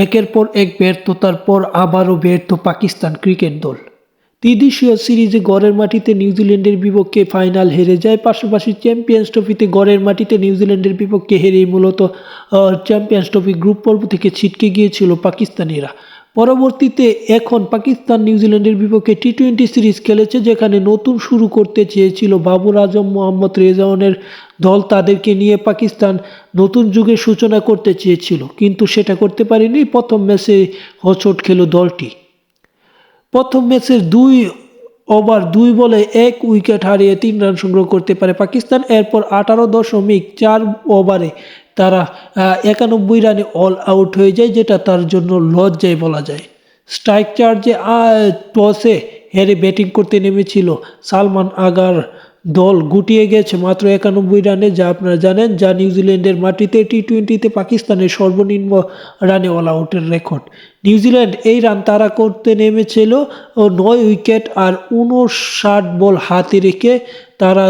একের পর এক ব্যর্থতার পর আবারও ব্যর্থ পাকিস্তান ক্রিকেট দল। ত্রিদেশীয় সিরিজে ঘরের মাটিতে নিউজিল্যান্ডের বিপক্ষে ফাইনাল হেরে যায়, পাশাপাশি চ্যাম্পিয়ন্স ট্রফিতে ঘরের মাটিতে নিউজিল্যান্ডের বিপক্ষে হেরেই মূলত চ্যাম্পিয়ন্স ট্রফি গ্রুপ পর্ব থেকে ছিটকে গিয়েছিল পাকিস্তানিরা। পরবর্তীতে এখন পাকিস্তান নিউজিল্যান্ডের বিপক্ষে টি-20 সিরিজ খেলেছে, যেখানে নতুন শুরু করতে চেয়েছিল বাবর আজম, মোহাম্মদ রেজাউনের দল। তাদেরকে নিয়ে পাকিস্তান নতুন যুগের সূচনা করতে চেয়েছিল, কিন্তু সেটা করতে পারেনি। প্রথম ম্যাচে হোঁচট খেল দলটি। প্রথম ম্যাচের 2 ওভার 2 বলে 1 উইকেট হারিয়ে 3 রান সংগ্রহ করতে পারে পাকিস্তান। এরপর 18.4 ওভারে তারা 91 রানে অল আউট হয়ে যায়, যেটা তার জন্য লজ্জায় বলা যায়। স্ট্রাইক চার্জে টসে হেরে ব্যাটিং করতে নেমেছিল সালমান আগার দল গুটিয়ে গেছে মাত্র 91 রানে, যা আপনারা জানেন, যা নিউজিল্যান্ডের মাটিতে টি-20তে পাকিস্তানের সর্বনিম্ন রানে অল আউটের রেকর্ড। নিউজিল্যান্ড এই রান তারা করতে নেমেছিল 9 উইকেট আর 59 বল হাতে রেখে। তারা